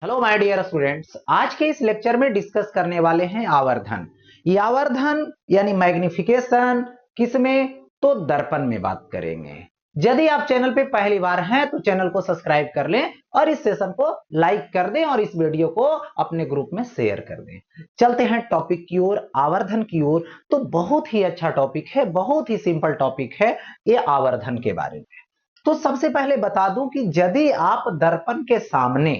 Hello my dear students, आज के इस लेक्चर में डिस्कस करने वाले हैं आवर्धन। ये आवर्धन यानी मैग्निफिकेशन किसमें, तो दर्पण में बात करेंगे। यदि आप चैनल पे पहली बार हैं तो चैनल को सब्सक्राइब कर लें और इस सेशन को लाइक कर दें और इस वीडियो को अपने ग्रुप में शेयर कर दें। चलते हैं टॉपिक की ओर, आवर्धन की ओर। तो बहुत ही अच्छा टॉपिक है, बहुत ही सिंपल टॉपिक है ये आवर्धन के बारे में। तो सबसे पहले बता दूं कि यदि आप दर्पण के सामने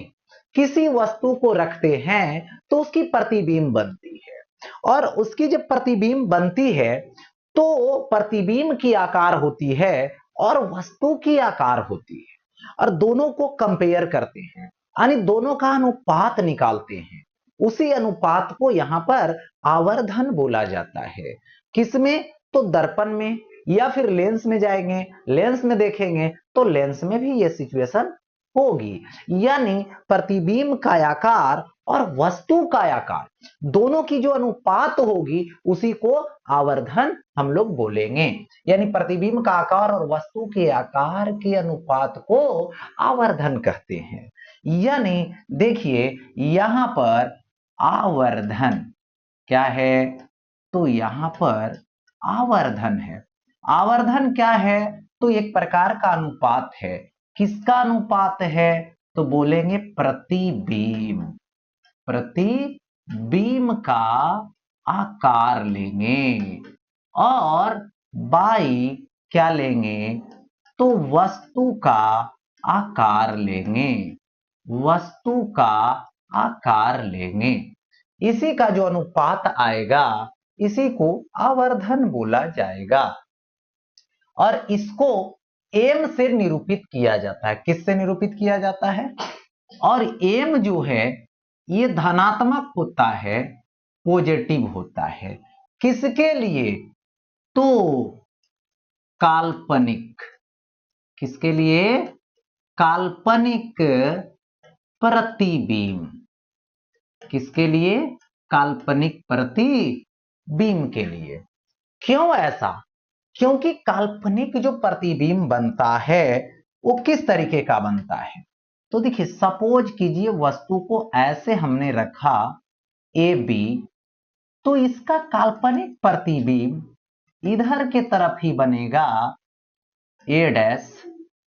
किसी वस्तु को रखते हैं तो उसकी प्रतिबिंब बनती है, और उसकी जब प्रतिबिंब बनती है तो प्रतिबिंब की आकार होती है और वस्तु की आकार होती है, और दोनों को कंपेयर करते हैं यानी दोनों का अनुपात निकालते हैं। उसी अनुपात को यहां पर आवर्धन बोला जाता है। किसमें, तो दर्पण में, या फिर लेंस में जाएंगे, लेंस में देखेंगे तो लेंस में भी यह सिचुएशन होगी। यानी प्रतिबिंब का आकार और वस्तु का आकार दोनों की जो अनुपात होगी उसी को आवर्धन हम लोग बोलेंगे। यानी प्रतिबिंब का आकार और वस्तु के आकार के अनुपात को आवर्धन कहते हैं। यानी देखिए यहां पर आवर्धन क्या है, तो यहां पर आवर्धन है। आवर्धन क्या है, तो एक प्रकार का अनुपात है। किसका अनुपात है, तो बोलेंगे प्रतिबिंब। प्रतिबिंब का आकार लेंगे और बाई क्या लेंगे, तो वस्तु का आकार लेंगे। वस्तु का आकार लेंगे, इसी का जो अनुपात आएगा इसी को आवर्धन बोला जाएगा। और इसको एम से निरूपित किया जाता है। किससे निरूपित किया जाता है, और एम जो है ये धनात्मक होता है, पॉजिटिव होता है। किसके लिए, तो काल्पनिक। किसके लिए, काल्पनिक प्रतिबिंब। किसके लिए, काल्पनिक प्रतिबिंब के लिए। क्यों ऐसा, क्योंकि काल्पनिक जो प्रतिबिंब बनता है वो किस तरीके का बनता है, तो देखिए सपोज कीजिए वस्तु को ऐसे हमने रखा ए बी, तो इसका काल्पनिक प्रतिबिंब इधर के तरफ ही बनेगा ए डैश,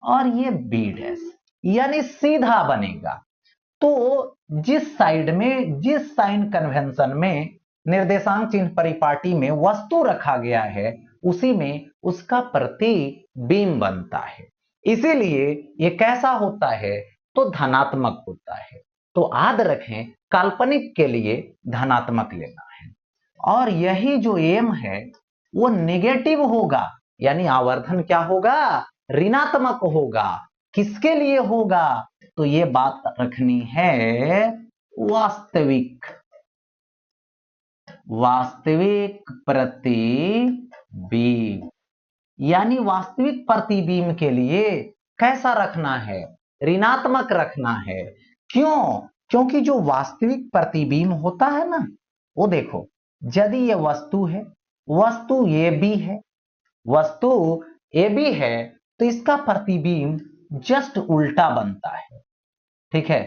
और ये बी डैश, यानी सीधा बनेगा। तो जिस साइड में, जिस साइन कन्वेंशन में निर्देशांक चिन्ह परिपाटी में वस्तु रखा गया है उसी में उसका प्रतिबिंब बनता है। इसीलिए ये कैसा होता है, तो धनात्मक होता है। तो याद रखें काल्पनिक के लिए धनात्मक लेना है, और यही जो एम है वो नेगेटिव होगा, यानी आवर्धन क्या होगा, ऋणात्मक होगा। किसके लिए होगा, तो ये बात रखनी है वास्तविक, वास्तविक प्रतिबिंब। यानी वास्तविक प्रतिबिंब के लिए कैसा रखना है, ऋणात्मक रखना है। क्यों, क्योंकि जो वास्तविक प्रतिबिंब होता है ना, वो देखो यदि ये वस्तु है, वस्तु ए बी है, वस्तु ए बी है, तो इसका प्रतिबिंब जस्ट उल्टा बनता है। ठीक है,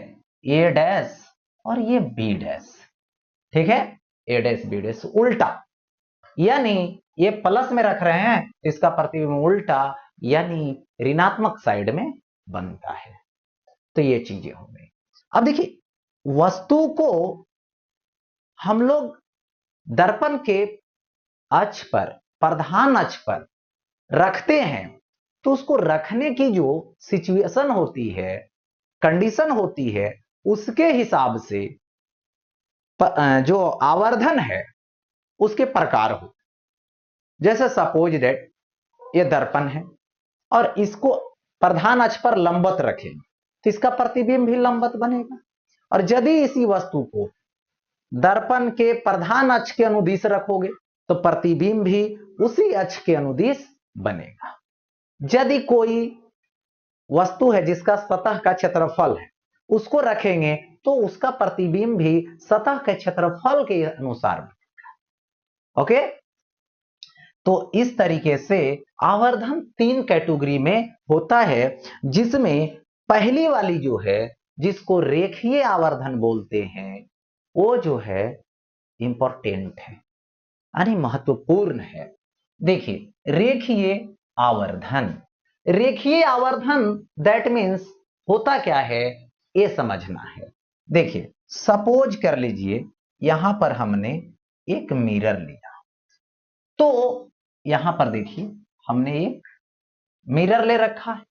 ए डैश और ये बी डैश। ठीक है, ए डैश बी डैश उल्टा, यानी ये प्लस में रख रहे हैं, इसका प्रतिबिंब उल्टा यानी ऋणात्मक साइड में बनता है। तो ये चीजें हो गई। अब देखिए वस्तु को हम लोग दर्पण के अक्ष पर, प्रधान अक्ष पर रखते हैं, तो उसको रखने की जो सिचुएशन होती है, कंडीशन होती है, उसके हिसाब से जो आवर्धन है उसके प्रकार हो। जैसे सपोज दैट ये दर्पण है और इसको प्रधान अक्ष पर लंबवत रखें तो इसका प्रतिबिंब भी लंबवत बनेगा। और यदि इसी वस्तु को दर्पण के प्रधान अक्ष के अनुदिश रखोगे तो प्रतिबिंब भी उसी अक्ष के अनुदिश बनेगा। यदि कोई वस्तु है जिसका सतह का क्षेत्रफल है, उसको रखेंगे तो उसका प्रतिबिंब भी सतह के क्षेत्रफल के अनुसार बनेगा। ओके, तो इस तरीके से आवर्धन तीन कैटेगरी में होता है, जिसमें पहली वाली जो है जिसको रेखीय आवर्धन बोलते हैं, वो जो है इंपॉर्टेंट है, यानी महत्वपूर्ण है। देखिए रेखीय आवर्धन, रेखीय आवर्धन दैट मीन्स होता क्या है ये समझना है। देखिए सपोज कर लीजिए यहां पर हमने एक मिरर लिया, तो यहां पर देखिए हमने एक मिरर ले रखा है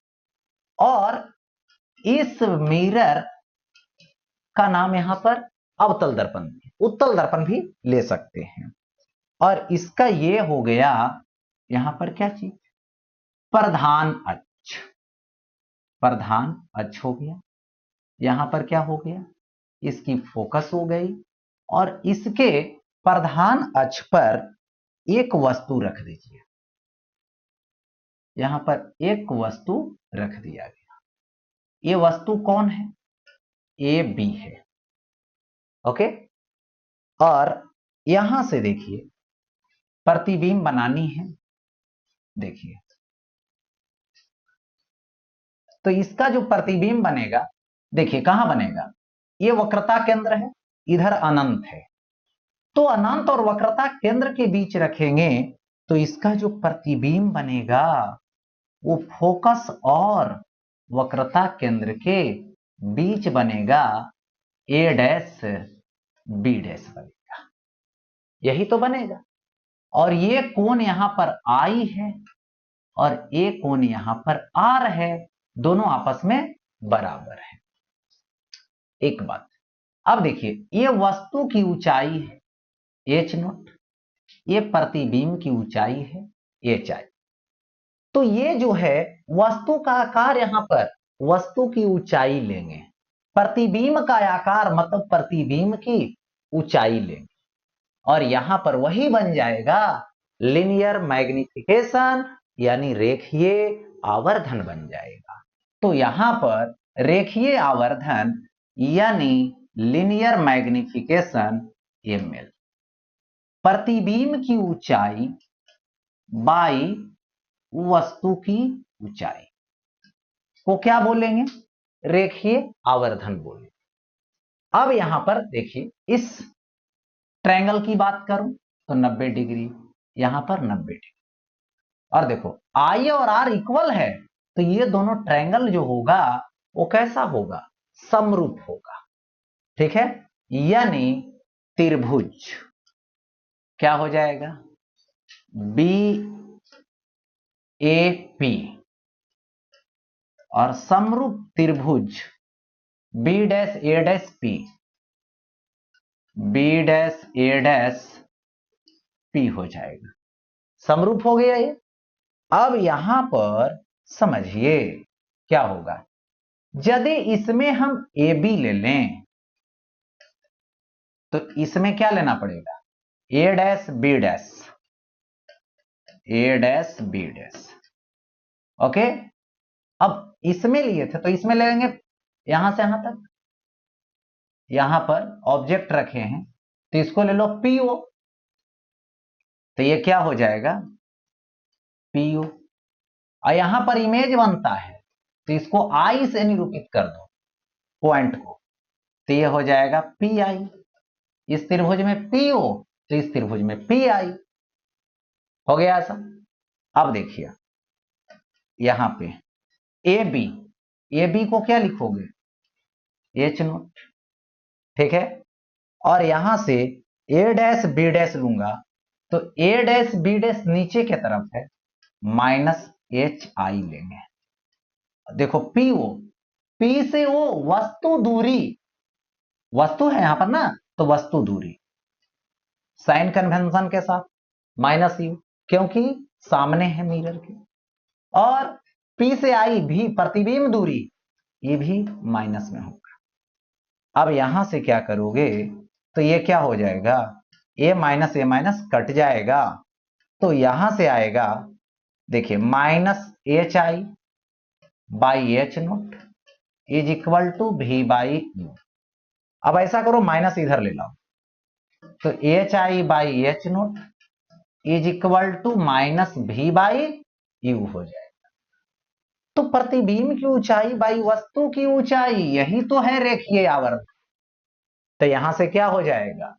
और इस मिरर का नाम यहां पर अवतल दर्पण, उत्तल दर्पण भी ले सकते हैं। और इसका ये हो गया यहां पर क्या चीज, प्रधान अक्ष, प्रधान अक्ष हो गया। यहां पर क्या हो गया, इसकी फोकस हो गई और इसके प्रधान अक्ष पर एक वस्तु रख दीजिए, यहां पर एक वस्तु रख दिया गया। ये वस्तु कौन है, ए बी है, ओके। और यहां से देखिए प्रतिबिंब बनानी है, देखिए तो इसका जो प्रतिबिंब बनेगा, देखिए कहां बनेगा, ये वक्रता केंद्र है, इधर अनंत है, तो अनंत और वक्रता केंद्र के बीच रखेंगे तो इसका जो प्रतिबिंब बनेगा वो फोकस और वक्रता केंद्र के बीच बनेगा, ए डैश बी डैश बनेगा, यही तो बनेगा। और ये कोण यहां पर आई है और ये कोण यहां पर आर है, दोनों आपस में बराबर है। एक बात, अब देखिए ये वस्तु की ऊंचाई है एच नोट, ये प्रतिबिंब की ऊंचाई है एच आई। तो ये जो है वस्तु का आकार, यहां पर वस्तु की ऊंचाई लेंगे, प्रतिबिंब का आकार मतलब प्रतिबिंब की ऊंचाई लेंगे, और यहां पर वही बन जाएगा लिनियर मैग्निफिकेशन, यानी रेखीय आवर्धन बन जाएगा। तो यहां पर रेखीय आवर्धन यानी लिनियर मैग्निफिकेशन एमएल, प्रतिबिंब की ऊंचाई बाई वस्तु की ऊंचाई को क्या बोलेंगे, रेखीय आवर्धन बोलेंगे। अब यहां पर देखिए इस ट्रायंगल की बात करूं तो 90 डिग्री, यहां पर 90 डिग्री, और देखो आई और आर इक्वल है, तो ये दोनों ट्रायंगल जो होगा वो कैसा होगा, समरूप होगा, ठीक है। यानी त्रिभुज क्या हो जाएगा, बी ए पी, और समरूप त्रिभुज बी डैश ए डैश पी, बी डैश ए डैश पी हो जाएगा, समरूप हो गया ये। अब यहां पर समझिए क्या होगा, यदि इसमें हम ए बी ले लें तो इसमें क्या लेना पड़ेगा, ए डैश बी डैश, ए डैश बी डैश, ओके। अब इसमें लिए थे तो इसमें ले लेंगे यहां से यहां तक, यहां पर ऑब्जेक्ट रखे हैं तो इसको ले लो पीओ, तो ये क्या हो जाएगा पीओ, और यहां पर इमेज बनता है तो इसको आई से निरूपित कर दो पॉइंट को, तो ये हो जाएगा पी आई, इस त्रिभुज में पीओ तो इस त्रिभुज में पी आई, हो गया ऐसा। अब देखिए यहां पे ए बी को क्या लिखोगे एच नोट, ठीक है। और यहां से ए डैश बी डैश लूंगा तो ए डैश बी डैश नीचे की तरफ है, माइनस एच आई लेंगे। देखो पी ओ, पी से ओ वस्तु दूरी, वस्तु है यहां पर ना, तो वस्तु दूरी साइन कन्वेंशन के साथ माइनस यू, क्योंकि सामने है मिरर के, और पी से आई भी प्रतिबिंब दूरी, ये भी माइनस में होगा। अब यहां से क्या करोगे तो ये क्या हो जाएगा, ए माइनस कट जाएगा, तो यहां से आएगा देखिए minus H I by H naught is equal to V by U. अब ऐसा करो माइनस इधर ले लाओ, तो H I by H naught is equal to minus V by U हो जाएगा। तो प्रतिबिंब की ऊंचाई बाई वस्तु की ऊंचाई, यही तो है रेखीय आवर्त। तो यहां से क्या हो जाएगा,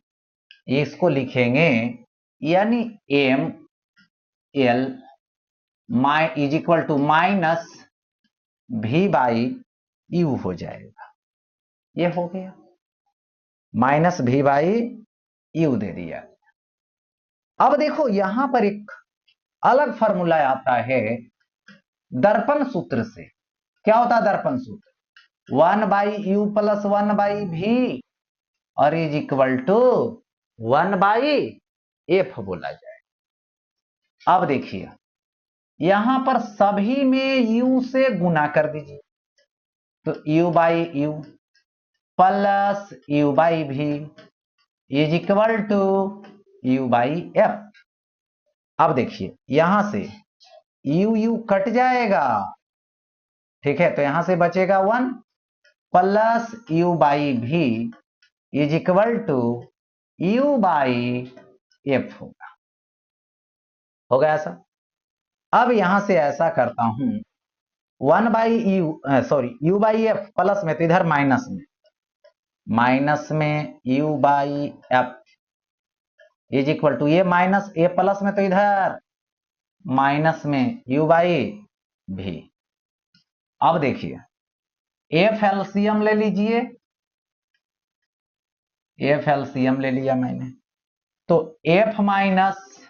इसको लिखेंगे यानी M L is equal to minus V by U हो जाएगा। ये हो गया, minus V by you they दिया। अब देखो यहां पर एक अलग फॉर्मूला आता है दर्पण सूत्र से। क्या होता है दर्पण सूत्र, 1/u प्लस 1/v और इज इक्वल टू 1/f बोला जाए। अब देखिए यहां पर सभी में u से गुना कर दीजिए, तो u/u plus u/v is equal to u/f। अब देखिए यहां से u कट जाएगा, ठीक है, तो यहां से बचेगा 1 plus u/v is equal to u/f होगा। हो गया ऐसा। अब यहां से ऐसा करता हूं 1/u प्लस में तो इधर माइनस में u/f इज इक्वल टू, ये माइनस ए प्लस में तो इधर माइनस में u/v। अब देखिए एफ एलसीएम ले लीजिए, एफ एलसीएम ले लिया मैंने, तो एफ माइनस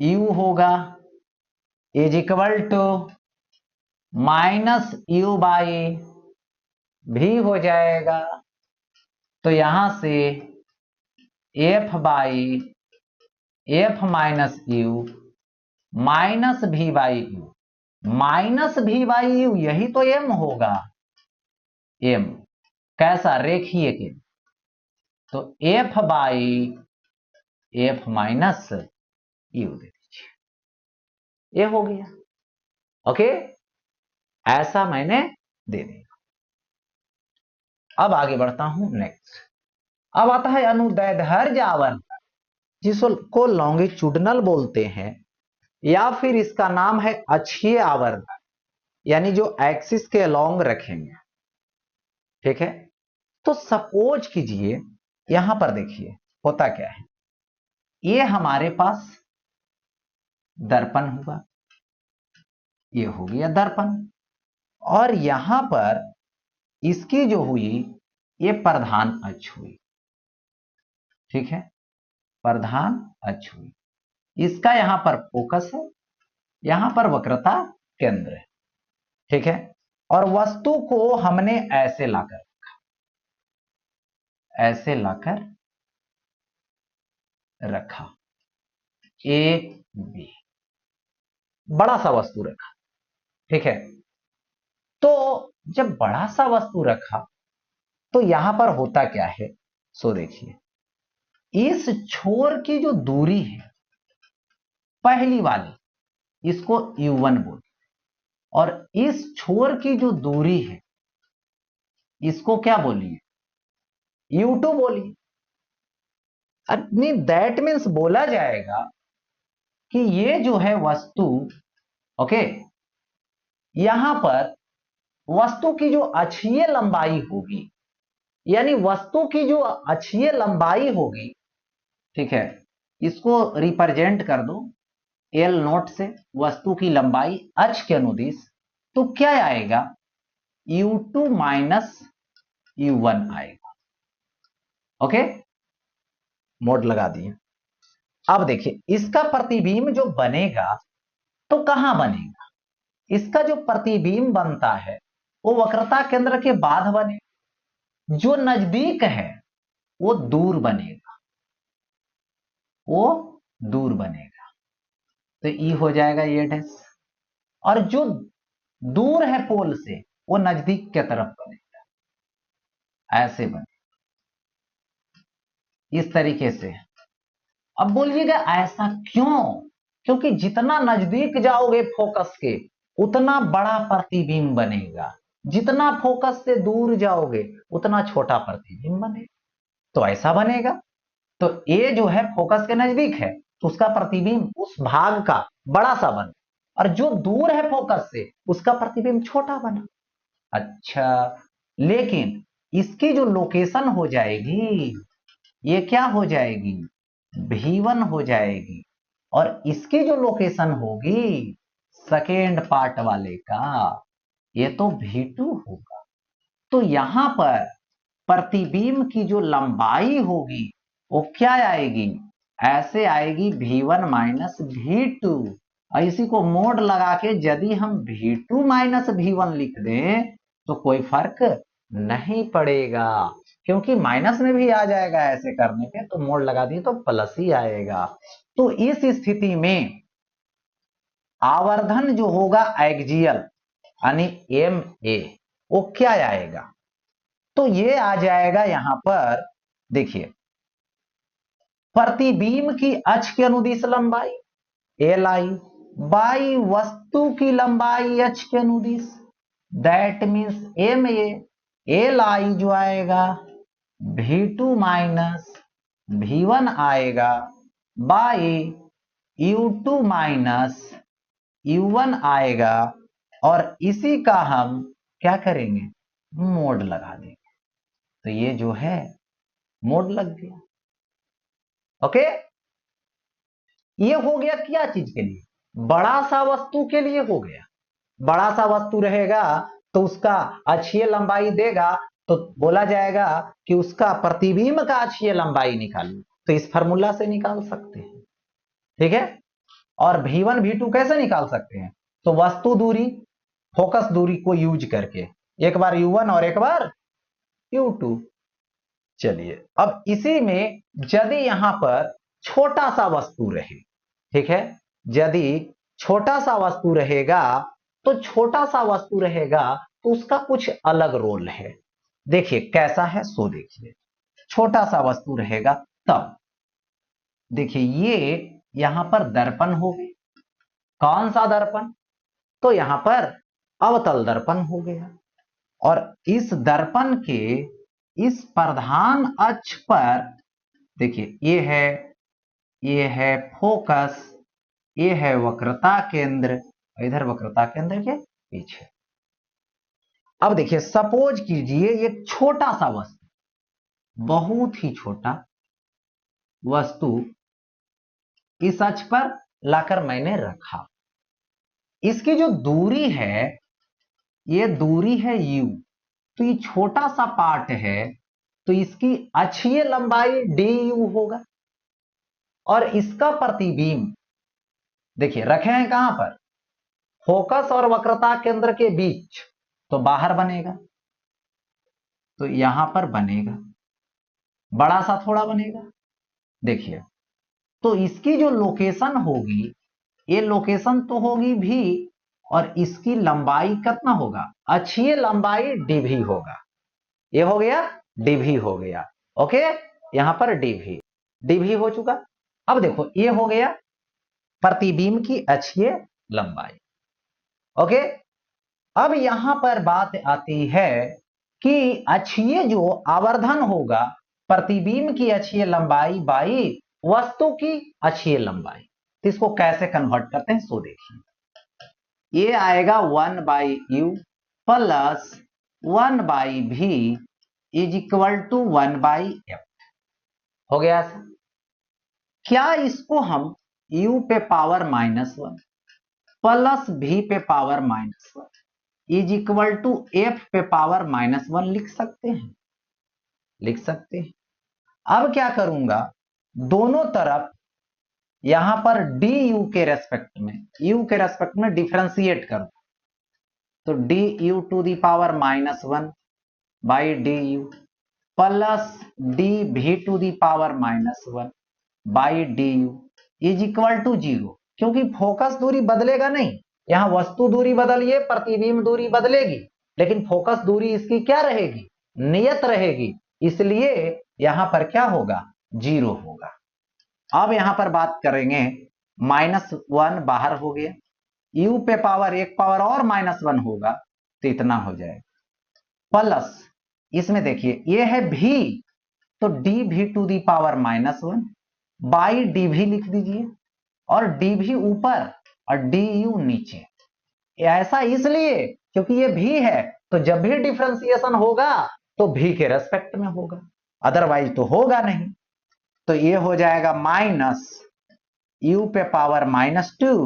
यू होगा is equal to minus u/v हो जाएगा। तो यहां से f minus U minus v/u, minus v/u यही तो m होगा, m कैसा रेखीय के, तो f माइनस यू दे दीजिए, ये हो गया। ओके, ऐसा मैंने दे दिया। अब आगे बढ़ता हूं नेक्स्ट। अब आता है अनुदैर्ध्य आवर्त, जिसको लॉन्गिट्यूडनल बोलते हैं, या फिर इसका नाम है अक्षीय आवर्त, यानी जो एक्सिस के लॉन्ग रखेंगे, ठीक है। तो सपोज कीजिए यहां पर देखिए होता क्या है, ये हमारे पास दर्पण हुआ, ये हो गया दर्पण, और यहां पर इसकी जो हुई ये प्रधान अक्ष हुई, ठीक है, प्रधान अक्ष हुई, इसका यहां पर फोकस है, यहां पर वक्रता केंद्र है, ठीक है। और वस्तु को हमने ऐसे लाकर रखा, ऐसे लाकर रखा, ए बी, बड़ा सा वस्तु रखा, ठीक है। तो जब बड़ा सा वस्तु रखा तो यहां पर होता क्या है, सो देखिए इस छोर की जो दूरी है पहली वाली, इसको u1 बोलते, और इस छोर की जो दूरी है इसको क्या बोलिए, u2 बोलिए। दैट मीन्स बोला जाएगा कि ये जो है वस्तु, ओके, यहां पर वस्तु की जो अक्षीय लंबाई होगी, यानी वस्तु की जो अक्षीय लंबाई होगी, ठीक है, इसको रिप्रेजेंट कर दो एल नोट से, वस्तु की लंबाई अक्ष के अनुदिश, तो क्या आएगा, u2 माइनस u1 आएगा। ओके, मोड लगा दिए। अब देखिए इसका प्रतिबिंब जो बनेगा तो कहां बनेगा, इसका जो प्रतिबिंब बनता है वो वक्रता केंद्र के बाद बनेगा, जो नजदीक है वो दूर बनेगा, वो दूर बनेगा, तो ई हो जाएगा ये डैश, और जो दूर है पोल से वो नजदीक के तरफ बनेगा, ऐसे बने इस तरीके से। अब बोलिएगा ऐसा क्यों, क्योंकि जितना नजदीक जाओगे फोकस के उतना बड़ा प्रतिबिंब बनेगा, जितना फोकस से दूर जाओगे उतना छोटा प्रतिबिंब बनेगा, तो ऐसा बनेगा। तो ए जो है फोकस के नजदीक है तो उसका प्रतिबिंब उस भाग का बड़ा सा बने, और जो दूर है फोकस से उसका प्रतिबिंब छोटा बना। अच्छा, लेकिन इसकी जो लोकेशन हो जाएगी ये क्या हो जाएगी, V1 हो जाएगी, और इसकी जो लोकेशन होगी सेकेंड पार्ट वाले का ये तो V2 होगा। तो यहां पर प्रतिबिंब की जो लंबाई होगी वो क्या आएगी, ऐसे आएगी V1 माइनस V2। और इसी को मोड लगा के यदि हम V2 माइनस V1 लिख दें तो कोई फर्क नहीं पड़ेगा, क्योंकि माइनस में भी आ जाएगा ऐसे करने पे, तो मोड लगा दिए तो प्लस ही आएगा। तो इस स्थिति में आवर्धन जो होगा एक्सियल यानी MA वो क्या आएगा, तो ये आ जाएगा यहां पर देखिए प्रतिबिंब की अक्ष के अनुदिश लंबाई LI बाई वस्तु की लंबाई अक्ष के अनुदिश, दैट मीन्स MA LI जो आएगा V2 माइनस V1 आएगा बाई U2 माइनस U1 आएगा, और इसी का हम क्या करेंगे, मोड लगा देंगे। तो ये जो है मोड लग गया। ओके, ये हो गया क्या चीज के लिए, बड़ा सा वस्तु के लिए हो गया। बड़ा सा वस्तु रहेगा तो उसका अक्षीय लंबाई देगा, तो बोला जाएगा कि उसका प्रतिबिंब का अक्षीय लंबाई निकालिए, तो इस फार्मूला से निकाल सकते हैं। ठीक है, और V1 V2 कैसे निकाल सकते हैं, तो वस्तु दूरी फोकस दूरी को यूज करके, एक बार U1 और एक बार U2। चलिए, अब इसी में यदि यहां पर छोटा सा वस्तु रहे, ठीक है, यदि छोटा सा वस्तु रहेगा तो छोटा सा वस्तु रहेगा तो उसका कुछ अलग रोल है। देखिए कैसा है, सो देखिए छोटा सा वस्तु रहेगा तब देखिए ये यहां पर दर्पण हो गए, कौन सा दर्पण, तो यहां पर अवतल दर्पण हो गया, और इस दर्पण के इस प्रधान अक्ष पर देखिए ये है फोकस, ये है वक्रता केंद्र, इधर वक्रता केंद्र के पीछे। अब देखिए सपोज कीजिए एक छोटा सा वस्तु, बहुत ही छोटा वस्तु इस अक्ष पर लाकर मैंने रखा, इसकी जो दूरी है ये दूरी है U, तो ये छोटा सा पार्ट है तो इसकी अक्षीय लंबाई DU होगा, और इसका प्रतिबिंब देखिए रखे हैं कहां पर, फोकस और वक्रता केंद्र के बीच, तो बाहर बनेगा, तो यहां पर बनेगा, बड़ा सा थोड़ा बनेगा। देखिए तो इसकी जो लोकेशन होगी ये लोकेशन तो होगी भी, और इसकी लंबाई कितना होगा, अक्षीय लंबाई DV होगा। ये हो गया DV हो गया। ओके, यहां पर DV हो चुका। अब देखो ये हो गया प्रतिबिंब की अक्षीय लंबाई। ओके, अब यहां पर बात आती है कि अक्षीय जो आवर्धन होगा प्रतिबिंब की अक्षीय लंबाई बाई वस्तु की अक्षीय लंबाई, तो इसको कैसे कन्वर्ट करते हैं सो देखिए, ये आएगा 1/u plus 1/v is equal to 1/f। हो गया सर, क्या इसको हम u पे पावर -1 प्लस v पे power -1 is equal to f पे पावर -1 लिख सकते हैं, लिख सकते हैं। अब क्या करूंगा, दोनों तरफ यहां पर du के रेस्पेक्ट में, u के रेस्पेक्ट में डिफरेंशिएट करूं, तो du to the power -1 by du plus dv to the power -1 by du is equal to 0, क्योंकि फोकस दूरी बदलेगा नहीं, यहां वस्तु दूरी बदलिए प्रतिबिंब दूरी बदलेगी, लेकिन फोकस दूरी इसकी क्या रहेगी, नियत रहेगी, इसलिए यहां पर क्या होगा, 0 होगा। अब यहां पर बात करेंगे -1 बाहर हो गया, u पे पावर एक पावर और -1 होगा तो इतना हो जाएगा, प्लस इसमें देखिए ये है v, तो dv to the power -1 by dv लिख दीजिए, और dv ऊपर और डी यू नीचे। ऐसा इसलिए क्योंकि ये भी है, तो जब भी डिफरेंशिएशन होगा तो भी के रेस्पेक्ट में होगा, अदरवाइज तो होगा नहीं। तो ये हो जाएगा माइनस यू पे पावर -2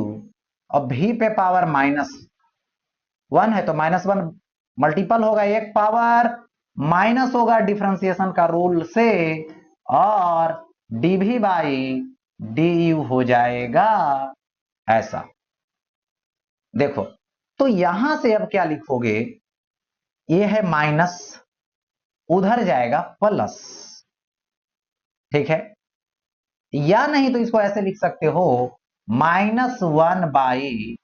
और भी पे पावर -1 है, तो -1 मल्टीपल होगा, एक पावर माइनस होगा डिफरेंशिएशन का रूल से, और dv बाई du हो जाएगा ऐसा। देखो, तो यहां से अब क्या लिखोगे, ये है माइनस, उधर जाएगा प्लस, ठीक है, या नहीं तो इसको ऐसे लिख सकते हो -1 बाई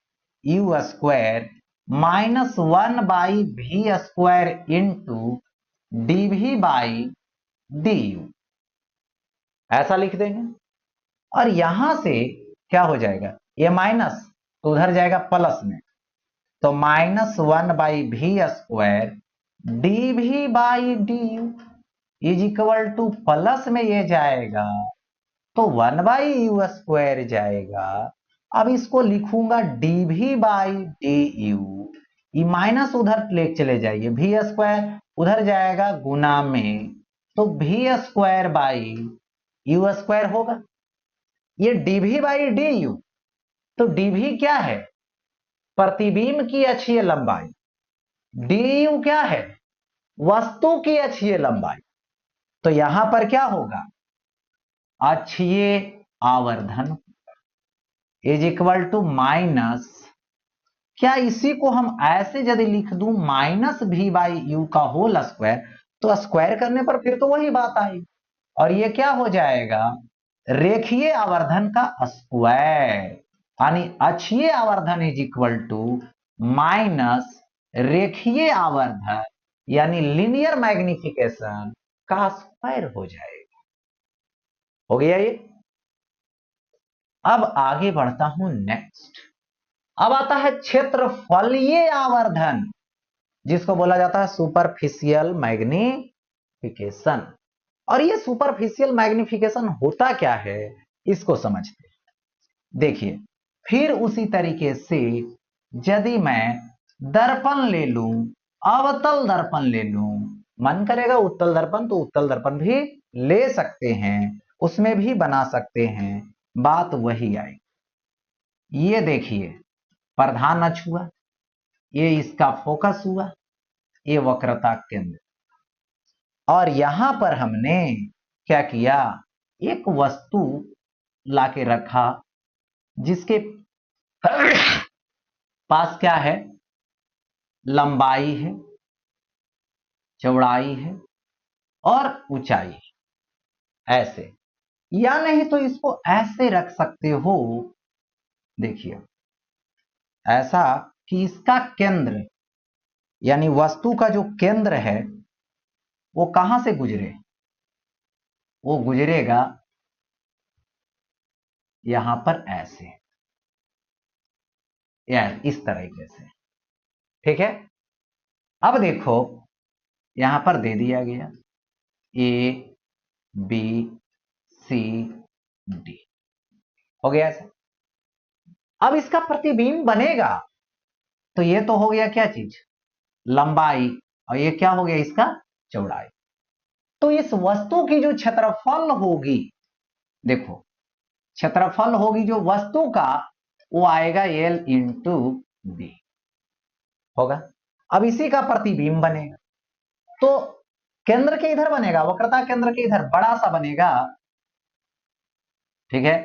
यू स्क्वायर -1 बाई भी square into dv by du, ऐसा लिख देंगे। और यहां से क्या हो जाएगा, ये माइनस तो उधर जाएगा प्लस में, तो -1 बाई भी square dv by du is equal two plus में ये जाएगा तो 1 बाई यू स्क्वायर जाएगा। अब इसको लिखूंगा dv बाई du, ये माइनस उधर ले चले जाइए, भी स्क्वायर उधर जाएगा गुना में, तो भी स्क्वायर बाई यू स्क्वायर होगा। ये dv बाई du, तो dv क्या है, प्रतिबिंब की अक्षीय लंबाई, du क्या है, वस्तु की अक्षीय लंबाई। तो यहां पर क्या होगा, अक्षीय आवर्धन इज इक्वल टू माइनस, क्या इसी को हम ऐसे यदि लिख दूं -v बाई यू का होल स्क्वायर, तो स्क्वायर करने पर फिर तो वही बात आई, और ये क्या हो जाएगा, रेखीय आवर्धन का स्क्वायर, यानी अक्षीय आवर्धन इज इक्वल टू माइनस रेखीय आवर्धन यानी लीनियर मैग्निफिकेशन का स्क्वायर हो जाएगा। हो गया ये। अब आगे बढ़ता हूं नेक्स्ट, अब आता है क्षेत्रफलीय आवर्धन, जिसको बोला जाता है सुपरफिशियल मैग्निफिकेशन। और ये सुपरफिशियल मैग्निफिकेशन होता क्या है, इसको समझते हैं। देखिए, फिर उसी तरीके से यदि मैं दर्पण ले लूं, अवतल दर्पण ले लूं, मन करेगा उत्तल दर्पण तो उत्तल दर्पण भी ले सकते हैं, उसमें भी बना सकते हैं, बात वही आई। ये देखिए, प्रधान अक्ष हुआ, ये इसका फोकस हुआ, ये वक्रता केंद्र, और यहां पर हमने क्या किया, एक वस्तु लाके रखा जिसके पास क्या है, लंबाई है, चौड़ाई है और ऊंचाई है, ऐसे, या नहीं तो इसको ऐसे रख सकते हो, देखिए ऐसा कि इसका केंद्र यानी वस्तु का जो केंद्र है वो कहां से गुजरे, वो गुजरेगा यहां पर ऐसे, यार इस तरीके से, ठीक है। अब देखो यहां पर दे दिया गया ए बी सी डी, हो गया ऐसा। अब इसका प्रतिबिंब बनेगा, तो ये तो हो गया क्या चीज, लंबाई, और ये क्या हो गया इसका चौड़ाई। तो इस वस्तु की जो क्षेत्रफल होगी, देखो क्षेत्रफल होगी जो वस्तु का, वो आएगा L इंटू बी होगा। अब इसी का प्रतिबिंब बनेगा, तो केंद्र के इधर बनेगा, वक्रता केंद्र के इधर बड़ा सा बनेगा, ठीक है।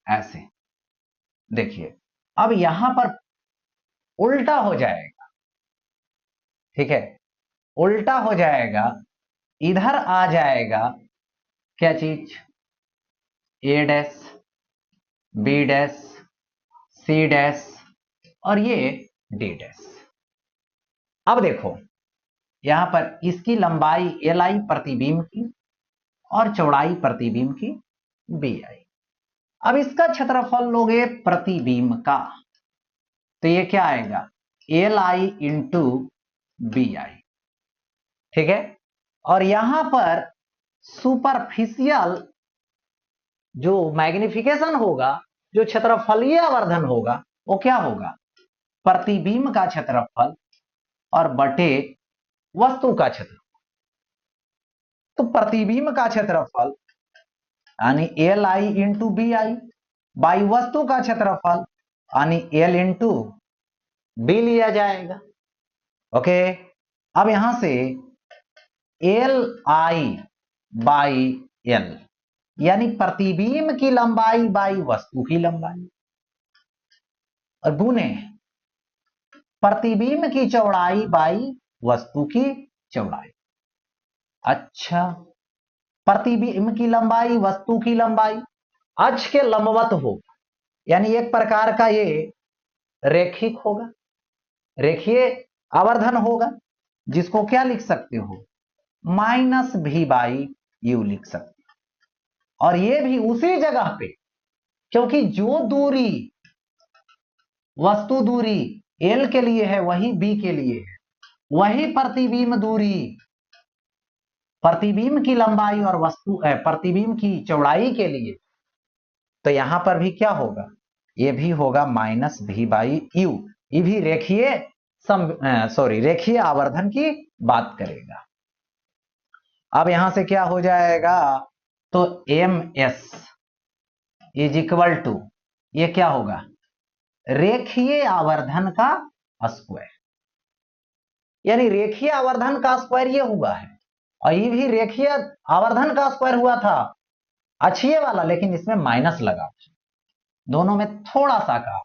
ऐसे देखिए, अब यहां पर उल्टा हो जाएगा, ठीक है, उल्टा हो जाएगा, इधर आ जाएगा क्या चीज, a dash b dash c dash और ये डी डैश। अब देखो यहां पर इसकी लंबाई एल आई प्रतिबिंब की और चौड़ाई प्रतिबिंब की बी आई। अब इसका क्षेत्रफल लोगे प्रतिबिंब का, तो ये क्या आएगा, L I into B I, ठीक है। और यहां पर सुपरफिशियल जो मैग्निफिकेशन होगा, जो क्षेत्रफलीय आवर्धन होगा, वो क्या होगा? प्रतिबिंब का क्षेत्रफल और बटे वस्तु का क्षेत्रफल। तो प्रतिबिंब का क्षेत्रफल यानी L I into B I by वस्तु का क्षेत्रफल यानी एल इंटू बी लिया जाएगा। ओके, अब यहां से एल आई बाई एल यानी प्रतिबिंब की लंबाई बाई वस्तु की लंबाई, और गुने प्रतिबिंब की चौड़ाई बाई वस्तु की चौड़ाई। अच्छा, प्रतिबिंब की लंबाई वस्तु की लंबाई अक्ष के लंबवत होगा, यानी एक प्रकार का ये रेखिक होगा, रेखीय आवर्धन होगा, जिसको क्या लिख सकते हो? माइनस भी बाई यू लिख सकते हो। और ये भी उसी जगह पे, क्योंकि जो दूरी वस्तु दूरी एल के लिए है वही बी के लिए है, वही प्रतिबिंब दूरी प्रतिबिंब की लंबाई और वस्तु प्रतिबिंब की चौड़ाई के लिए, तो यहां पर भी क्या होगा? ये भी होगा माइनस भी बाई यू। ये भी रेखीय रेखीय आवर्धन की बात करेगा। अब यहां से क्या हो जाएगा? तो M S is equal to, ये क्या होगा? रेखीय आवर्धन का स्क्वायर, यानी रेखीय आवर्धन का स्क्वायर ये हुआ है, और ये भी रेखीय आवर्धन का स्क्वायर हुआ था अक्षीय वाला, लेकिन इसमें माइनस लगा, दोनों में थोड़ा सा का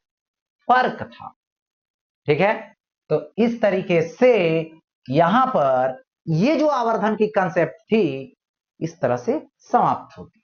फर्क था। ठीक है, तो इस तरीके से यहां पर ये जो आवर्धन की कंसेप्ट थी, इस तरह से समाप्त होती।